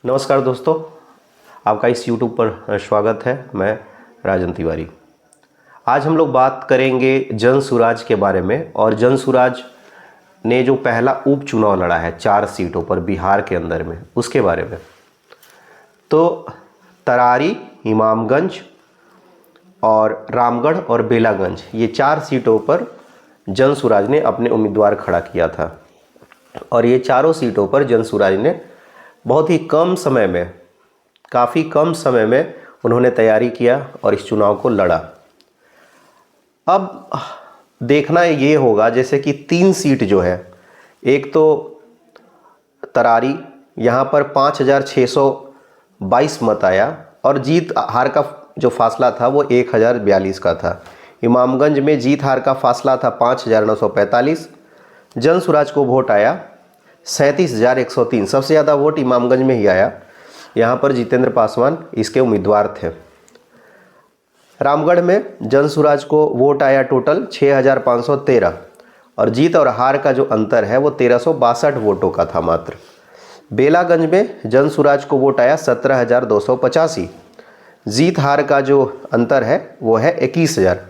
नमस्कार दोस्तों, आपका इस YouTube पर स्वागत है। मैं राजन तिवारी। आज हम लोग बात करेंगे जनसुराज के बारे में। और जनसुराज ने जो पहला उपचुनाव लड़ा है 4 सीटों पर बिहार के अंदर में, उसके बारे में। तो तरारी, इमामगंज और रामगढ़ और बेलागंज, ये 4 सीटों पर जनसुराज ने अपने उम्मीदवार खड़ा किया था। और ये चारों सीटों पर जनसुराज ने बहुत ही कम समय में, काफ़ी कम समय में उन्होंने तैयारी किया और इस चुनाव को लड़ा। अब देखना ये होगा, जैसे कि 3 सीट जो है, एक तो तरारी, यहाँ पर 5622 मत आया और जीत हार का जो फासला था वो 1042 का था। इमामगंज में जीत हार का फासला था 5945। जनसुराज को वोट आया 37,103। सबसे ज़्यादा वोट इमामगंज में ही आया। यहाँ पर जितेंद्र पासवान इसके उम्मीदवार थे। रामगढ़ में जनसुराज को वोट आया टोटल 6,513 और जीत और हार का जो अंतर है वो 1362 वोटों का था मात्र। बेलागंज में जनसुराज को वोट आया 17,285। जीत हार का जो अंतर है वो है 21,000।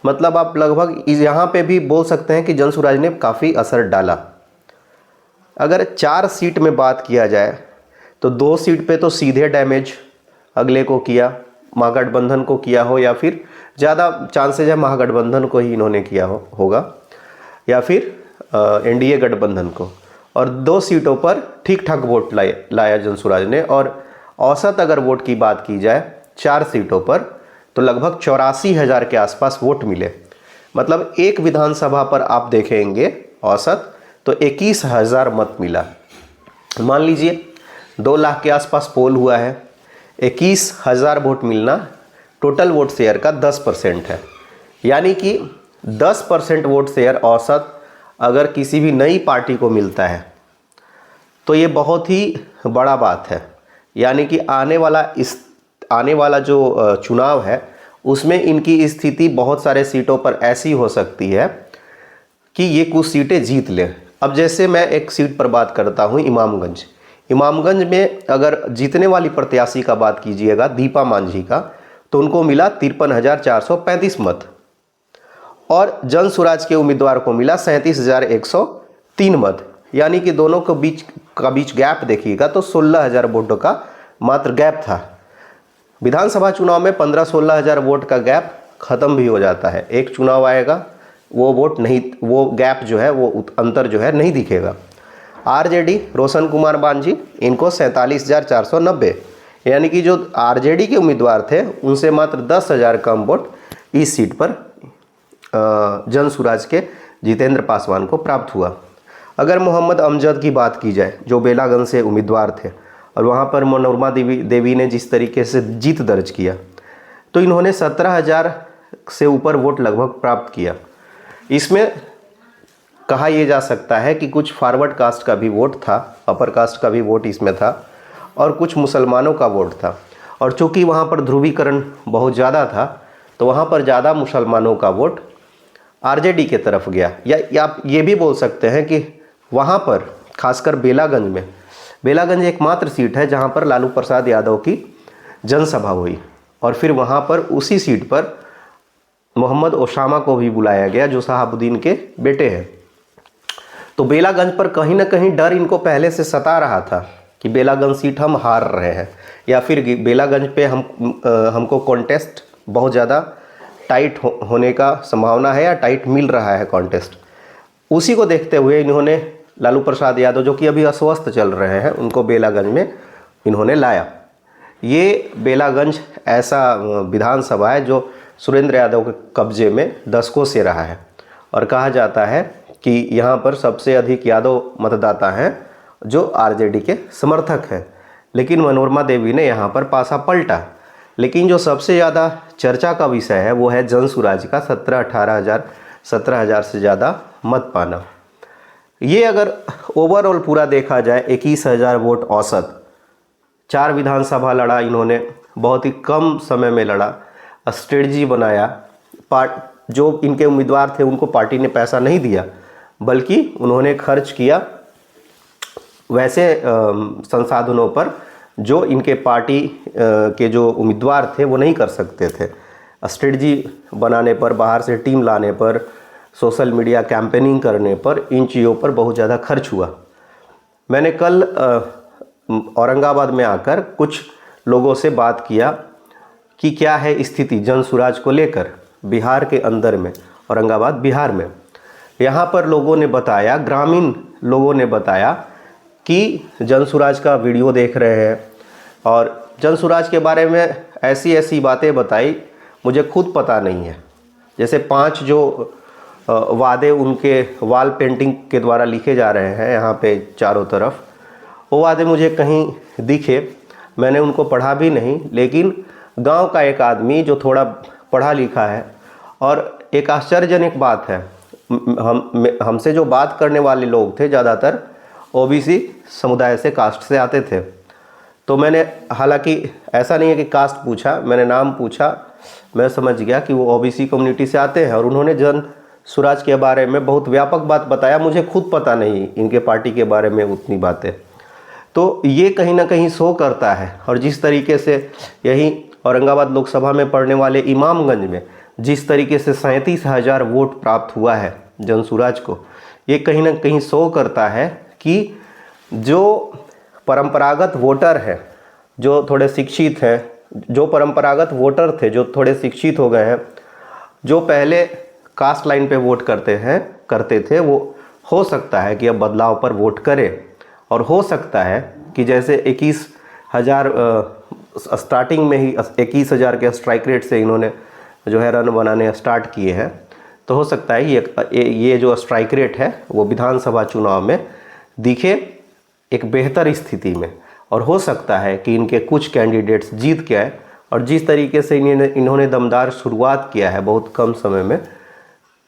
मतलब आप लगभग यहाँ पे भी बोल सकते हैं कि जनसुराज ने काफ़ी असर डाला। अगर 4 सीट में बात किया जाए तो 2 सीट पे तो सीधे डैमेज अगले को किया, महागठबंधन को किया हो, या फिर ज़्यादा चांसेज है महागठबंधन को ही इन्होंने किया होगा, या फिर एनडीए गठबंधन को। और 2 सीटों पर ठीक ठाक वोट लाया जनसुराज ने। और औसत अगर वोट की बात की जाए 4 सीटों पर तो लगभग 84,000 के आसपास वोट मिले। मतलब एक विधानसभा पर आप देखेंगे औसत तो 21,000 मत मिला। मान लीजिए 2 लाख के आसपास पोल हुआ है, 21,000 वोट मिलना टोटल वोट शेयर का 10% है। यानी कि 10% वोट शेयर औसत अगर किसी भी नई पार्टी को मिलता है तो ये बहुत ही बड़ा बात है। यानी कि आने वाला जो चुनाव है उसमें इनकी स्थिति बहुत सारे सीटों पर ऐसी हो सकती है कि ये कुछ सीटें जीत लें। अब जैसे मैं एक सीट पर बात करता हूँ, इमामगंज में अगर जीतने वाली प्रत्याशी का बात कीजिएगा दीपा मांझी का, तो उनको मिला 53,435 मत और जनसुराज के उम्मीदवार को मिला 37,103 मत। यानी कि दोनों के बीच गैप देखिएगा तो 16,000 वोटों का मात्र गैप था। विधानसभा चुनाव में 15-16 हज़ार वोट का गैप ख़त्म भी हो जाता है। एक चुनाव आएगा, वो गैप जो है, वो अंतर जो है नहीं दिखेगा। आरजेडी रोशन कुमार बांझी, इनको 47,490, यानी कि जो आरजेडी के उम्मीदवार थे उनसे मात्र 10,000 कम वोट इस सीट पर जनसुराज के जितेंद्र पासवान को प्राप्त हुआ। अगर मोहम्मद अमजद की बात की जाए जो बेलागंज से उम्मीदवार थे और वहाँ पर मनोरमा देवी ने जिस तरीके से जीत दर्ज किया, तो इन्होंने 17,000 से ऊपर वोट लगभग प्राप्त किया। इसमें कहा यह जा सकता है कि कुछ फॉरवर्ड कास्ट का भी वोट था, अपर कास्ट का भी वोट इसमें था और कुछ मुसलमानों का वोट था। और चूँकि वहाँ पर ध्रुवीकरण बहुत ज़्यादा था तो वहाँ पर ज़्यादा मुसलमानों का वोट आरजेडी के तरफ गया। या आप ये भी बोल सकते हैं कि वहाँ पर खासकर बेलागंज एकमात्र सीट है जहाँ पर लालू प्रसाद यादव की जनसभा हुई और फिर वहाँ पर उसी सीट पर मोहम्मद ओसामा को भी बुलाया गया जो शहाबुद्दीन के बेटे हैं। तो बेलागंज पर कहीं ना कहीं डर इनको पहले से सता रहा था कि बेलागंज सीट हम हार रहे हैं, या फिर बेलागंज पे हमको कॉन्टेस्ट बहुत ज़्यादा टाइट होने का संभावना है या टाइट मिल रहा है कॉन्टेस्ट। उसी को देखते हुए इन्होंने लालू प्रसाद यादव, जो कि अभी अस्वस्थ चल रहे हैं, उनको बेलागंज में इन्होंने लाया। ये बेलागंज ऐसा विधानसभा है जो सुरेंद्र यादव के कब्जे में दशकों से रहा है और कहा जाता है कि यहाँ पर सबसे अधिक यादव मतदाता हैं जो आरजेडी के समर्थक हैं। लेकिन मनोरमा देवी ने यहाँ पर पासा पलटा। लेकिन जो सबसे ज़्यादा चर्चा का विषय है वो है जनसुराज का 17,000 से ज़्यादा मत पाना। ये अगर ओवरऑल पूरा देखा जाए 21,000 वोट औसत, 4 विधानसभा लड़ा इन्होंने, बहुत ही कम समय में लड़ा, स्ट्रेटजी बनाया। जो इनके उम्मीदवार थे उनको पार्टी ने पैसा नहीं दिया बल्कि उन्होंने खर्च किया वैसे संसाधनों पर जो इनके पार्टी के जो उम्मीदवार थे वो नहीं कर सकते थे। स्ट्रेटजी बनाने पर, बाहर से टीम लाने पर, सोशल मीडिया कैंपेनिंग करने पर, इन चीज़ों पर बहुत ज़्यादा खर्च हुआ। मैंने कल औरंगाबाद में आकर कुछ लोगों से बात किया कि क्या है स्थिति जनसुराज को लेकर बिहार के अंदर में, औरंगाबाद बिहार में। यहाँ पर लोगों ने बताया, ग्रामीण लोगों ने बताया कि जनसुराज का वीडियो देख रहे हैं और जनसुराज के बारे में ऐसी ऐसी बातें बताई मुझे खुद पता नहीं है। जैसे 5 जो वादे उनके वॉल पेंटिंग के द्वारा लिखे जा रहे हैं यहाँ पे चारों तरफ, वो वादे मुझे कहीं दिखे, मैंने उनको पढ़ा भी नहीं। लेकिन गांव का एक आदमी जो थोड़ा पढ़ा लिखा है, और एक आश्चर्यजनक बात है, हमसे जो बात करने वाले लोग थे ज़्यादातर ओबीसी समुदाय से, कास्ट से आते थे। तो मैंने, हालांकि ऐसा नहीं है कि कास्ट पूछा, मैंने नाम पूछा, मैं समझ गया कि वो ओबीसी कम्युनिटी से आते हैं। और उन्होंने जनसुराज के बारे में बहुत व्यापक बात बताया, मुझे खुद पता नहीं इनके पार्टी के बारे में उतनी बातें। तो ये कहीं ना कहीं शो करता है। और जिस तरीके से यही औरंगाबाद लोकसभा में पड़ने वाले इमामगंज में जिस तरीके से 37,000 वोट प्राप्त हुआ है जनसुराज को, ये कहीं ना कहीं शो करता है कि जो परंपरागत वोटर हैं, जो थोड़े शिक्षित हैं, जो परंपरागत वोटर थे जो थोड़े शिक्षित हो गए हैं, जो पहले कास्ट लाइन पे वोट करते थे, वो हो सकता है कि अब बदलाव पर वोट करें। और हो सकता है कि जैसे 21,000 स्टार्टिंग में ही 21,000 के स्ट्राइक रेट से इन्होंने जो है रन बनाने स्टार्ट किए हैं, तो हो सकता है ये जो स्ट्राइक रेट है वो विधानसभा चुनाव में दिखे एक बेहतर स्थिति में। और हो सकता है कि इनके कुछ कैंडिडेट्स जीत के आए। और जिस तरीके से इन्होंने दमदार शुरुआत किया है बहुत कम समय में,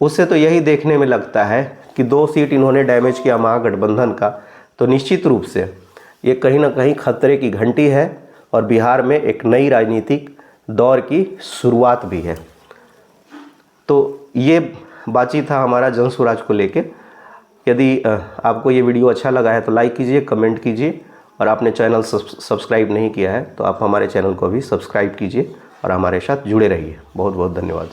उससे तो यही देखने में लगता है कि 2 सीट इन्होंने डैमेज किया महागठबंधन का, तो निश्चित रूप से ये कहीं ना कहीं खतरे की घंटी है और बिहार में एक नई राजनीतिक दौर की शुरुआत भी है। तो ये बातचीत था हमारा जनसुराज को लेके। यदि आपको ये वीडियो अच्छा लगा है तो लाइक कीजिए, कमेंट कीजिए, और आपने चैनल सब्सक्राइब नहीं किया है तो आप हमारे चैनल को भी सब्सक्राइब कीजिए और हमारे साथ जुड़े रहिए। बहुत बहुत धन्यवाद।